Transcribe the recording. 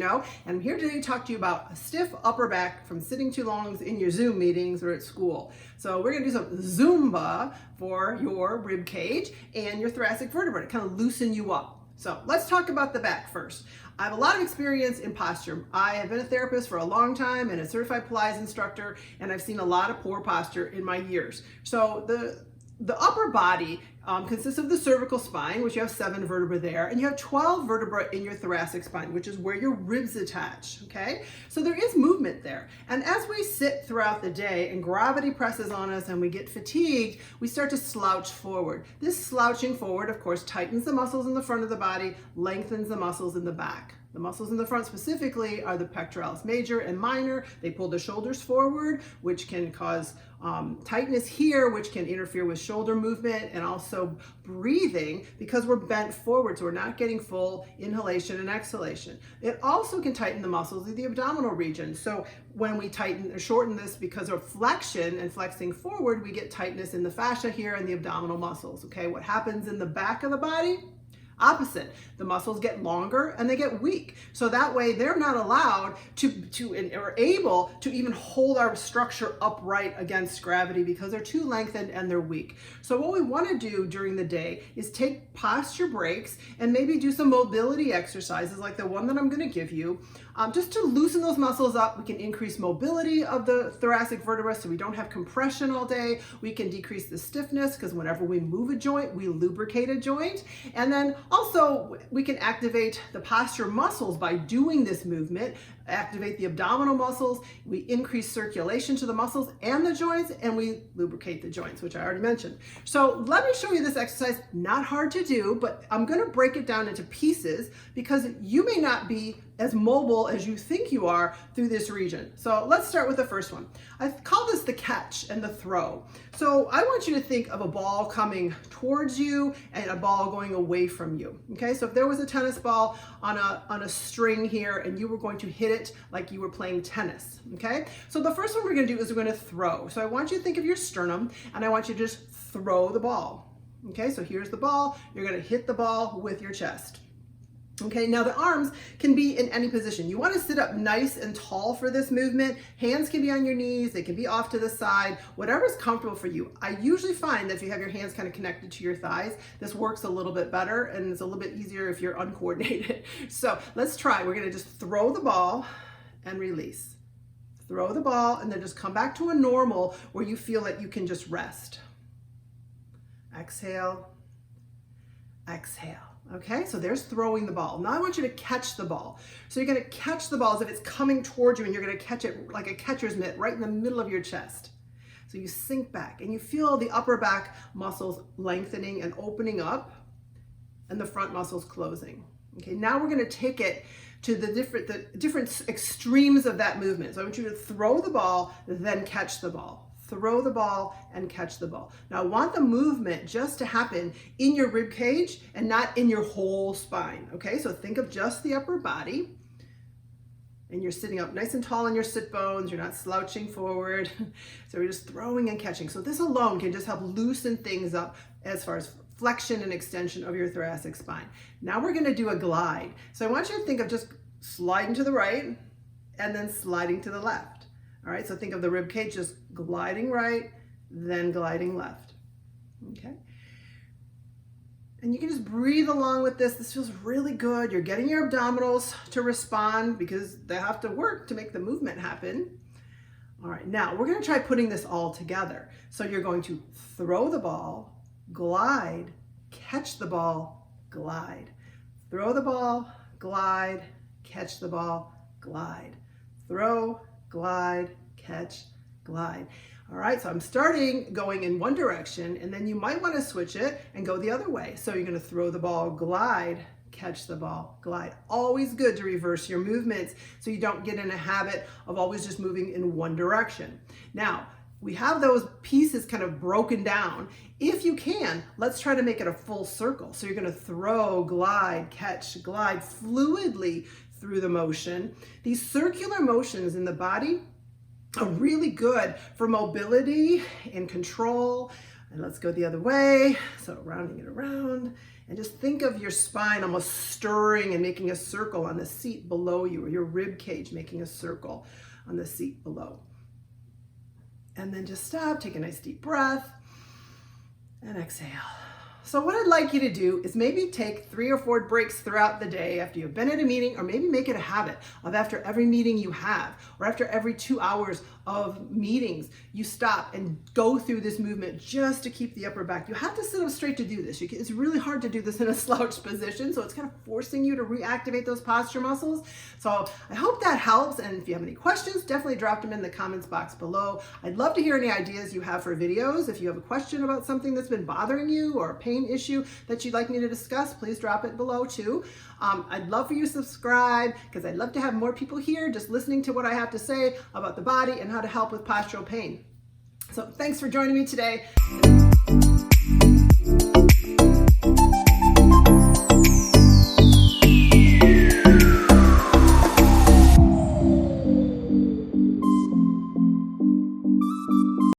know, and I'm here today to talk to you about a stiff upper back from sitting too long in your Zoom meetings or at school. So we're gonna do some Zumba for your rib cage and your thoracic vertebrae to kind of loosen you up. So let's talk about the back first. I have a lot of experience in posture. I have been a therapist for a long time and a certified Pilates instructor, and I've seen a lot of poor posture in my years. So the upper body consists of the cervical spine, which you have 7 vertebrae there, and you have 12 vertebrae in your thoracic spine, which is where your ribs attach, okay? So there is movement there. And as we sit throughout the day and gravity presses on us and we get fatigued, we start to slouch forward. This slouching forward, of course, tightens the muscles in the front of the body, lengthens the muscles in the back. The muscles in the front specifically are the pectoralis major and minor. They pull the shoulders forward, which can cause tightness here, which can interfere with shoulder movement and also breathing because we're bent forward, so we're not getting full inhalation and exhalation. It also can tighten the muscles of the abdominal region. So when we tighten or shorten this because of flexion and flexing forward, we get tightness in the fascia here and the abdominal muscles, okay? What happens in the back of the body? Opposite. The muscles get longer and they get weak. So that way they're not allowed or able to even hold our structure upright against gravity because they're too lengthened and they're weak. So what we want to do during the day is take posture breaks and maybe do some mobility exercises like the one that I'm going to give you, just to loosen those muscles up. We can increase mobility of the thoracic vertebra so we don't have compression all day. We can decrease the stiffness because whenever we move a joint, we lubricate a joint. And then also, we can activate the posture muscles by doing this movement, activate the abdominal muscles, we increase circulation to the muscles and the joints, and we lubricate the joints, which I already mentioned. So let me show you this exercise. Not hard to do, but I'm going to break it down into pieces because you may not be as mobile as you think you are through this region. So let's start with the first one. I call this the catch and the throw. So I want you to think of a ball coming towards you and a ball going away from you. Okay, so if there was a tennis ball on a string here and you were going to hit it like you were playing tennis, okay? So the first one we're gonna do is we're gonna throw. So I want you to think of your sternum and I want you to just throw the ball. Okay, so here's the ball. You're gonna hit the ball with your chest. Okay, now the arms can be in any position. You want to sit up nice and tall for this movement. Hands can be on your knees, they can be off to the side, whatever's comfortable for you. I usually find that if you have your hands kind of connected to your thighs, this works a little bit better and it's a little bit easier if you're uncoordinated. So let's try. We're going to just throw the ball and release. Throw the ball and then just come back to a normal where you feel that you can just rest. Exhale, exhale. Okay, so there's throwing the ball. Now I want you to catch the ball. So you're gonna catch the ball as if it's coming towards you and you're gonna catch it like a catcher's mitt right in the middle of your chest. So you sink back and you feel the upper back muscles lengthening and opening up and the front muscles closing. Okay, now we're gonna take it to the different extremes of that movement. So I want you to throw the ball, then catch the ball. Throw the ball and catch the ball. Now I want the movement just to happen in your rib cage and not in your whole spine. Okay, so think of just the upper body and you're sitting up nice and tall on your sit bones. You're not slouching forward. So we're just throwing and catching. So this alone can just help loosen things up as far as flexion and extension of your thoracic spine. Now we're gonna do a glide. So I want you to think of just sliding to the right and then sliding to the left. All right, so think of the rib cage just gliding right, then gliding left. Okay. And you can just breathe along with this. This feels really good. You're getting your abdominals to respond because they have to work to make the movement happen. All right, now we're gonna try putting this all together. So you're going to throw the ball, glide, catch the ball, glide. Throw the ball, glide, catch the ball, glide. Throw, glide, catch, glide. All right, so I'm starting going in one direction and then you might want to switch it and go the other way. So you're going to throw the ball, glide, catch the ball, glide. Always good to reverse your movements so you don't get in a habit of always just moving in one direction. Now, we have those pieces kind of broken down. If you can, let's try to make it a full circle. So you're going to throw, glide, catch, glide fluidly through the motion. These circular motions in the body are really good for mobility and control, And let's go the other way. So rounding it around. And just think of your spine almost stirring and making a circle on the seat below you, or your rib cage making a circle on the seat below. And then just stop, take a nice deep breath, and exhale. So what I'd like you to do is maybe take 3 or 4 breaks throughout the day after you've been at a meeting, or maybe make it a habit of after every meeting you have, or after every 2 hours of meetings, you stop and go through this movement just to keep the upper back. You have to sit up straight to do this. It's really hard to do this in a slouched position, so it's kind of forcing you to reactivate those posture muscles. So I hope that helps, and if you have any questions, definitely drop them in the comments box below. I'd love to hear any ideas you have for videos. If you have a question about something that's been bothering you, or a pain issue that you'd like me to discuss, please drop it below too. I'd love for you to subscribe, because I'd love to have more people here just listening to what I have to say about the body and how to help with postural pain. So thanks for joining me today.